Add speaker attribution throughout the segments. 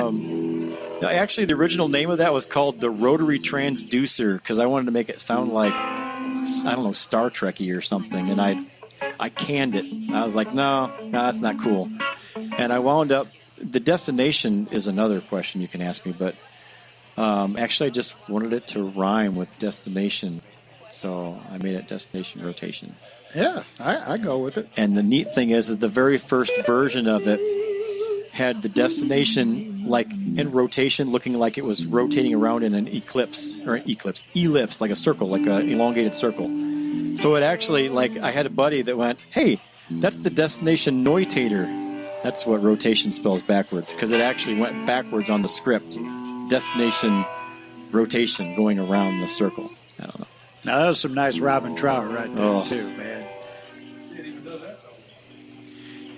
Speaker 1: No, actually, the original name of that was called the rotary transducer because I wanted to make it sound like, I don't know, Star Trek-y or something. And I canned it. I was like, no, that's not cool. And I wound up, the destination is another question you can ask me, but actually I just wanted it to rhyme with destination. So I made it destination rotation.
Speaker 2: Yeah, I go with it.
Speaker 1: And the neat thing is the very first version of it had the destination like in rotation, looking like it was rotating around in an ellipse, like a circle, like an elongated circle. So it actually, like, I had a buddy that went, hey, that's the destination noitator. That's what rotation spells backwards, because it actually went backwards on the script. Destination rotation going around the circle. I don't know.
Speaker 2: Now, that was some nice Robin Trower right there, too, man.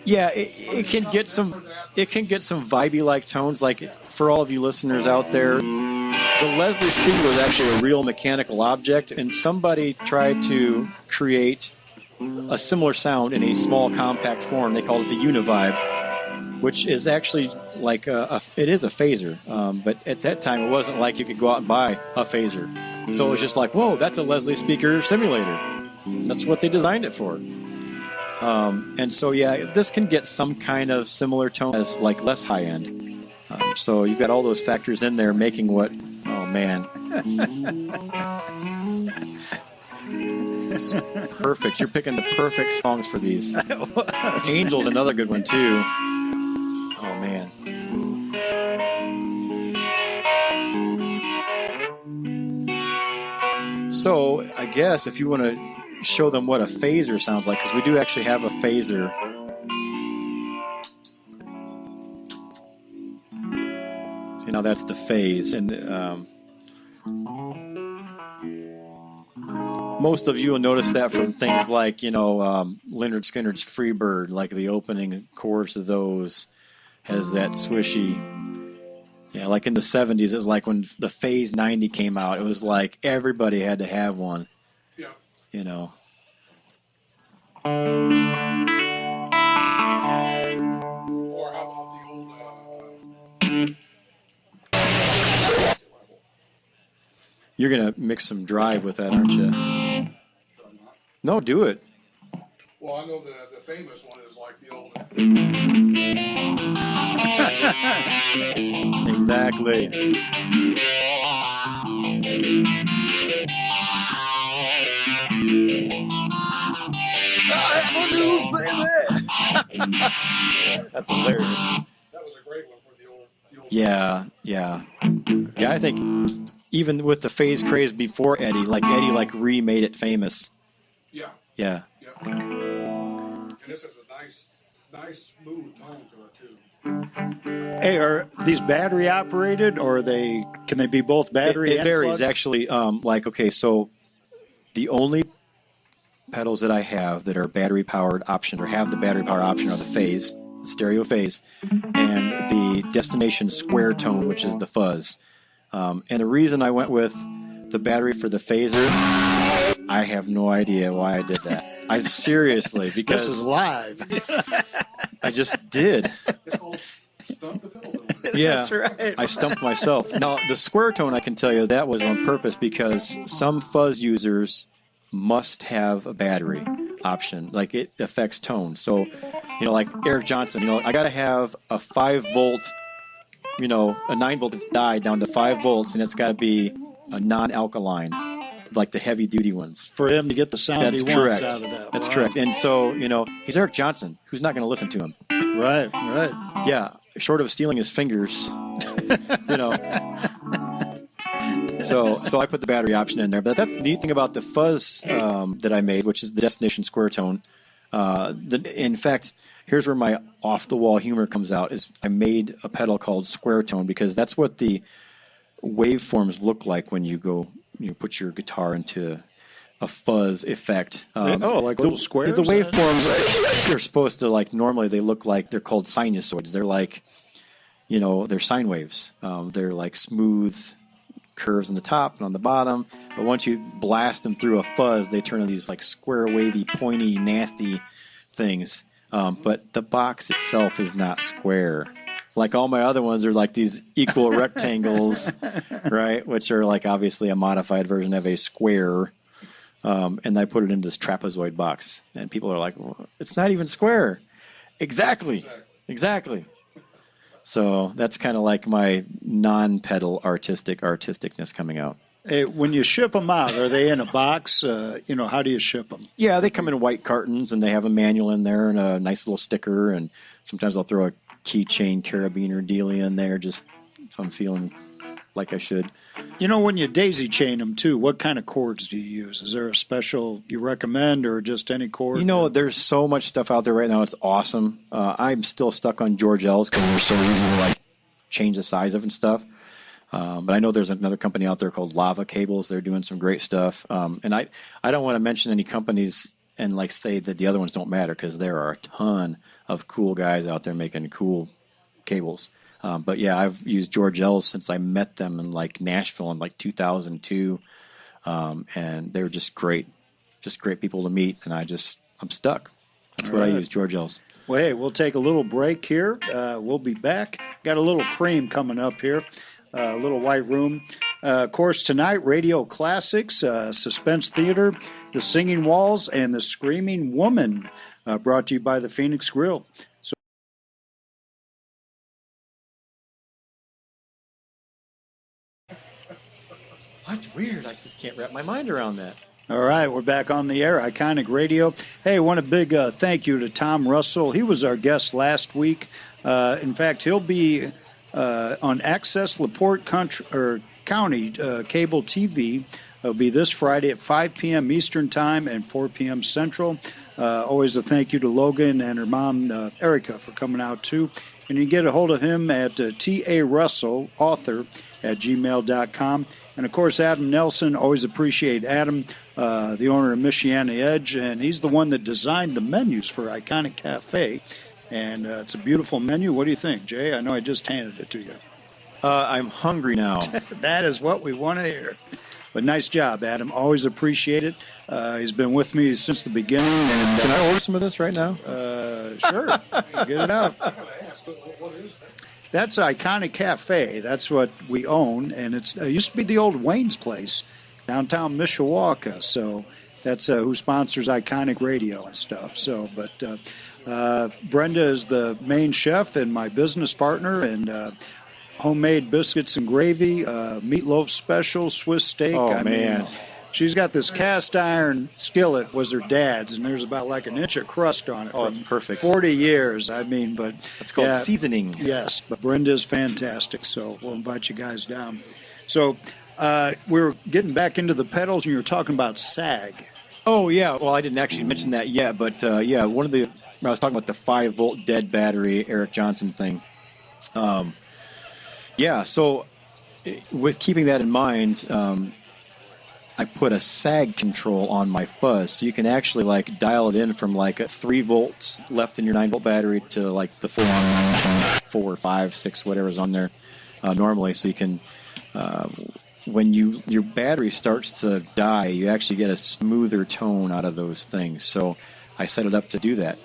Speaker 1: Yeah, it can get some vibey-like tones. Like, for all of you listeners out there, the Leslie speaker was actually a real mechanical object, and somebody tried to create a similar sound in a small, compact form. They called it the Univibe, which is actually like it is a phaser. But at that time, it wasn't like you could go out and buy a phaser. So it was just like, whoa, that's a Leslie speaker simulator. That's what they designed it for. And so, yeah, this can get some kind of similar tone as like less high-end. So you've got all those factors in there making what, oh, man. It's perfect. You're picking the perfect songs for these. Angel's another good one, too. Oh, man. So I guess if you want to show them what a phaser sounds like, because we do actually have a phaser. See, now that's the phase, and most of you will notice that from things like, Lynyrd Skynyrd's Freebird, like the opening chorus of those has that swishy. Yeah, like in the 70s, it was like when the Phase 90 came out, it was like everybody had to have one.
Speaker 3: Yeah.
Speaker 1: You know.
Speaker 3: Or how about the old...
Speaker 1: You're going to mix some drive with that, aren't you? No, do it.
Speaker 3: Well, I know the famous one is like the old...
Speaker 1: Exactly. That's hilarious.
Speaker 3: That was a great one for the old...
Speaker 1: Yeah. I think even with the phase craze before Eddie remade it famous.
Speaker 3: Yeah.
Speaker 1: Yeah.
Speaker 3: And this has a nice smooth tone to it, too.
Speaker 2: Hey, are these battery operated, or can they be both battery?
Speaker 1: It varies actually. So the only pedals that I have that are battery powered option or have the battery power option are the phase, stereo phase, and the destination square tone, which is the fuzz. And the reason I went with the battery for the phaser, I have no idea why I did that. Seriously, because
Speaker 2: this is live.
Speaker 1: I just did.
Speaker 3: It's called Stump the Pedal.
Speaker 1: Yeah,
Speaker 2: that's right.
Speaker 1: I stumped myself. Now, the square tone, I can tell you, that was on purpose because some fuzz users must have a battery option. Like, it affects tone. So, like Eric Johnson, I got to have a 5-volt, a 9-volt that's died down to 5 volts, and it's got to be a non-alkaline, like the heavy-duty ones.
Speaker 2: For him to get the sound he wants out of that.
Speaker 1: That's correct. And so, he's Eric Johnson. Who's not going to listen to him?
Speaker 2: Right.
Speaker 1: Yeah, short of stealing his fingers, So I put the battery option in there. But that's the neat thing about the fuzz that I made, which is the destination square tone. In fact, here's where my off-the-wall humor comes out, is I made a pedal called square tone because that's what the waveforms look like when you go, put your guitar into a fuzz effect.
Speaker 2: Like little squares?
Speaker 1: The waveforms, they're supposed to, normally they look like, they're called sinusoids. They're like, they're sine waves. They're like smooth curves on the top and on the bottom. But once you blast them through a fuzz, they turn into these like square, wavy, pointy, nasty things. But the box itself is not square. Like all my other ones are like these equal rectangles, right? Which are like obviously a modified version of a square. And I put it in this trapezoid box. And people are like, well, it's not even square. Exactly. So that's kind of like my non-pedal artisticness coming out.
Speaker 2: Hey, when you ship them out, are they in a box? How do you ship them?
Speaker 1: Yeah, they come in white cartons, and they have a manual in there and a nice little sticker. And sometimes I'll throw a keychain carabiner dealie in there just if I'm feeling like I should.
Speaker 2: When you daisy chain them, too, what kind of cords do you use? Is there a special you recommend or just any cord?
Speaker 1: There's so much stuff out there right now. It's awesome. I'm still stuck on George L's because they're so easy to change the size of and stuff. But I know there's another company out there called Lava Cables. They're doing some great stuff. And I don't want to mention any companies and say that the other ones don't matter because there are a ton of cool guys out there making cool cables. But yeah, I've used George L's since I met them in Nashville in 2002. And they were just great people to meet. And I'm stuck. That's what I use, George L's.
Speaker 2: Well, hey, we'll take a little break here. We'll be back. Got a little cream coming up here. A little white room. Of course, tonight, Radio Classics, Suspense Theater, The Singing Walls, and The Screaming Woman, brought to you by the Phoenix Grill. So
Speaker 1: That's weird. I just can't wrap my mind around that.
Speaker 2: all right, we're back on the air, Iconic Radio. Hey, I want a big thank you to Tom Russell. He was our guest last week. In fact, he'll be on Access LaPorte County Cable TV. It'll be this Friday at 5 p.m. Eastern Time and 4 p.m. Central. Always a thank you to Logan and her mom, Erica, for coming out, too. And you can get a hold of him at T.A. author at gmail.com. And, of course, Adam Nelson. Always appreciate Adam, the owner of Michiana Edge. And he's the one that designed the menus for Iconic Cafe. And it's a beautiful menu. What do you think, Jay? I know I just handed it to you.
Speaker 1: I'm hungry now.
Speaker 2: That is what we want to hear. But nice job, Adam. Always appreciate it. He's been with me since the beginning. And,
Speaker 1: Can I order some of this right now?
Speaker 2: Sure. Get it out. That's Iconic Cafe. That's what we own. And it used to be the old Wayne's Place, downtown Mishawaka. So that's who sponsors Iconic Radio and stuff. So, but Brenda is the main chef and my business partner, and homemade biscuits and gravy, meatloaf special, Swiss steak.
Speaker 1: Oh, man.
Speaker 2: She's got this cast iron skillet, was her dad's, and there's about an inch of crust on it.
Speaker 1: Oh, it's perfect.
Speaker 2: 40 years, but...
Speaker 1: It's called seasoning.
Speaker 2: Yes, but Brenda's fantastic, so we'll invite you guys down. So we're getting back into the pedals, and you were talking about SAG.
Speaker 1: Oh, yeah. Well, I didn't actually mention that yet, but I was talking about the 5-volt dead battery Eric Johnson thing. So with keeping that in mind, I put a sag control on my fuzz, so you can actually dial it in from at 3 volts left in your 9-volt battery to the full on 4, 5, 6, whatever's on there normally. So you can, when your battery starts to die, you actually get a smoother tone out of those things. So I set it up to do that.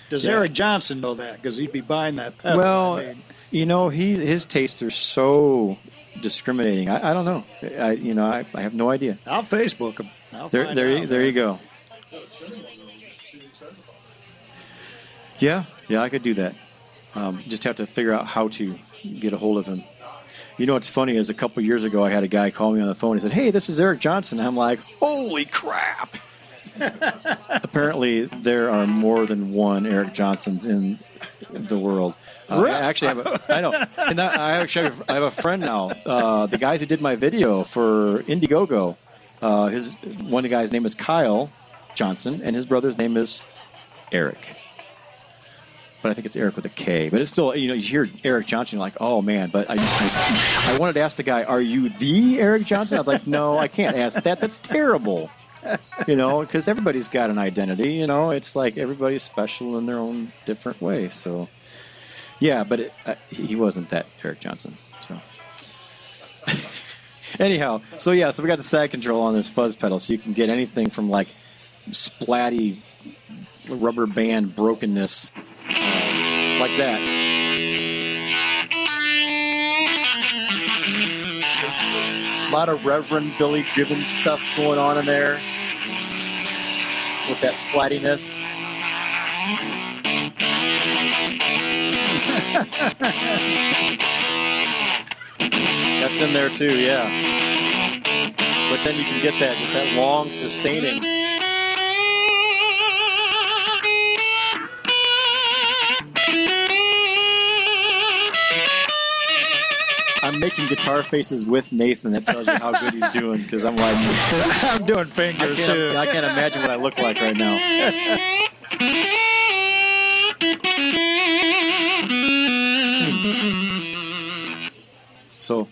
Speaker 1: Does
Speaker 2: Eric Johnson know that? Because he'd be buying that pedal.
Speaker 1: Well, his tastes are so discriminating. I don't know. I have no idea.
Speaker 2: I'll Facebook him.
Speaker 1: There you go. Yeah, I could do that. Just have to figure out how to get a hold of him. What's funny is a couple years ago I had a guy call me on the phone. He said, "Hey, this is Eric Johnson." I'm like, "Holy crap!" Apparently, there are more than one Eric Johnsons in the world. I know. And I have a friend now. The guys who did my video for Indiegogo, one of the guys' name is Kyle Johnson, and his brother's name is Eric. But I think it's Eric with a K. But it's still, you hear Eric Johnson, you're like, oh, man. But I wanted to ask the guy, are you the Eric Johnson? I was like, no, I can't ask that. That's terrible. Because everybody's got an identity. It's like everybody's special in their own different way. So, yeah, but he wasn't that Eric Johnson. So, anyhow, so we got the sag control on this fuzz pedal, so you can get anything from splatty rubber band brokenness like that lot of Reverend Billy Gibbons stuff going on in there with that splattiness. That's in there too, yeah. But then you can get that, just that long sustaining. I'm making guitar faces with Nathan. That tells you how good he's doing, because I'm like,
Speaker 2: I'm doing fingers too.
Speaker 1: I can't imagine what I look like right now. So,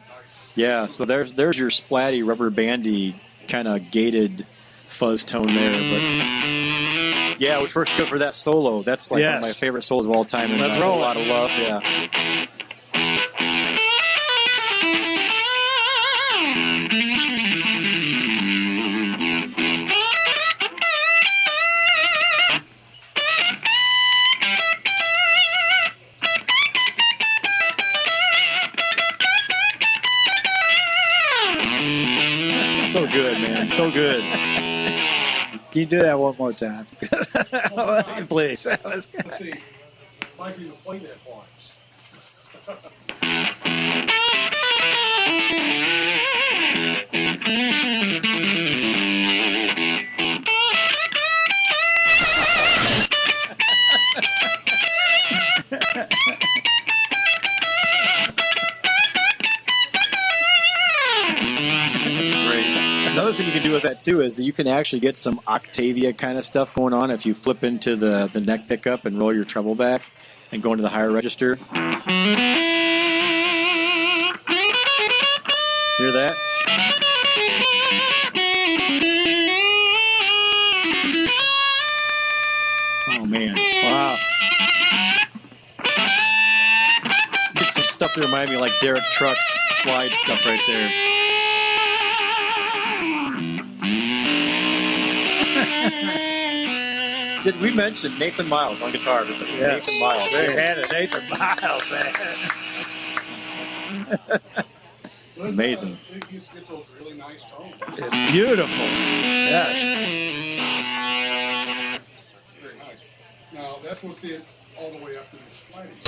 Speaker 1: yeah, so there's your splatty, rubber bandy, kind of gated fuzz tone there. But yeah, which works good for that solo. That's like one of my favorite solos of all time. And
Speaker 2: Let's roll
Speaker 1: a lot of love, yeah. So good, man. So good.
Speaker 2: Can you do that one more time? Please.
Speaker 3: Let's see. Might be to play that once.
Speaker 1: Another thing you can do with that too is you can actually get some Octavia kind of stuff going on if you flip into the neck pickup and roll your treble back and go into the higher register. Hear that? Oh man. Wow. Get some stuff that remind me of like Derek Truck's slide stuff right there. Did we mention Nathan Miles on guitar?
Speaker 2: Yes.
Speaker 1: Nathan Miles.
Speaker 2: Big-handed Nathan Miles, man.
Speaker 1: Amazing.
Speaker 3: He gets those really nice tones.
Speaker 2: It's beautiful. Yes.
Speaker 3: Very nice. Now, that's with it all the way up to the splatty.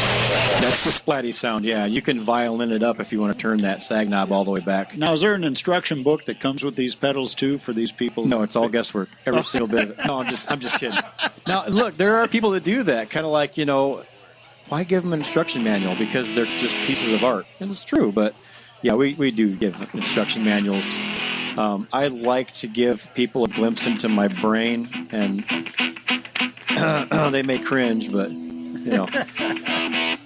Speaker 1: That's the splatty sound, yeah. You can violin it up if you want to turn that sag knob all the way back.
Speaker 2: Now, is there an instruction book that comes with these pedals too for these people?
Speaker 1: No, it's all guesswork. Every single bit of it. No, I'm just kidding. Now, look, there are people that do that. Kind of like, why give them an instruction manual? Because they're just pieces of art. And it's true, but yeah, we do give instruction manuals. I like to give people a glimpse into my brain, and they may cringe, but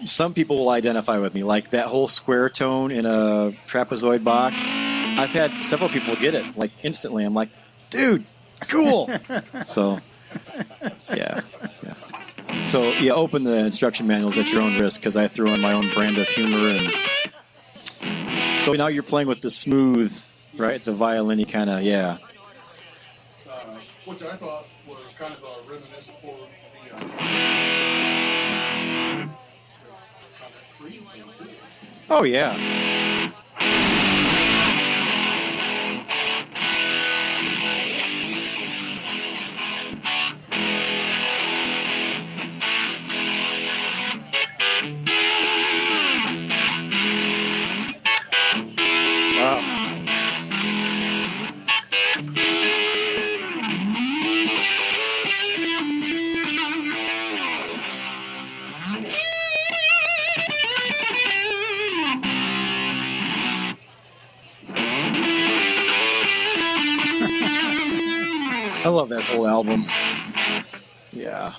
Speaker 1: some people will identify with me, like that whole square tone in a trapezoid box. I've had several people get it like instantly. I'm like, dude, cool. So yeah. So yeah, open the instruction manuals at your own risk, because I throw in my own brand of humor. And so now you're playing with the smooth, right? The violin-y kind of, yeah.
Speaker 3: Which I thought was kind of a reminiscent for the
Speaker 1: Oh, yeah. I love that whole album. Yeah.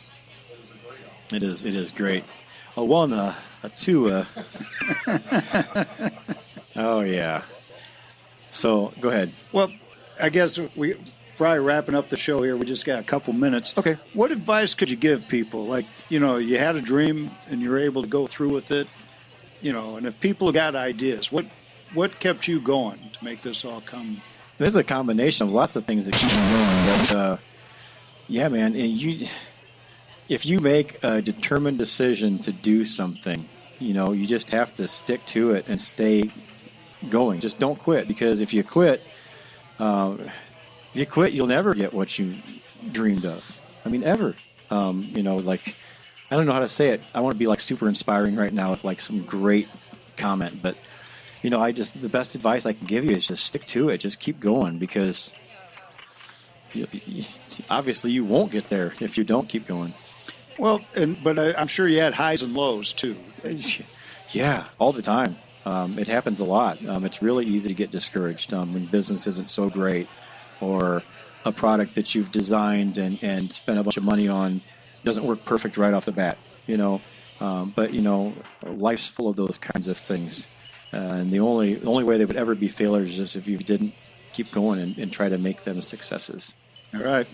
Speaker 1: It is great. A one, a two, Oh, yeah. So, go ahead.
Speaker 2: Well, I guess we probably wrapping up the show here. We just got a couple minutes.
Speaker 1: Okay.
Speaker 2: What advice could you give people? Like, you had a dream and you were able to go through with it, and if people got ideas, what kept you going to make this all come?
Speaker 1: There's a combination of lots of things that keep me going. But, yeah, man, if you make a determined decision to do something, you just have to stick to it and stay going. Just don't quit, because if you quit, you'll never get what you dreamed of. I mean, ever. Like, I don't know how to say it. I want to be like super inspiring right now with like some great comment, but the best advice I can give you is just stick to it. Just keep going, because obviously you won't get there if you don't keep going.
Speaker 2: Well, but I'm sure you had highs and lows too.
Speaker 1: Yeah, all the time. It happens a lot. It's really easy to get discouraged when business isn't so great, or a product that you've designed and spent a bunch of money on doesn't work perfect right off the bat. But life's full of those kinds of things, and the only way they would ever be failures is if you didn't keep going and try to make them successes.
Speaker 2: All right.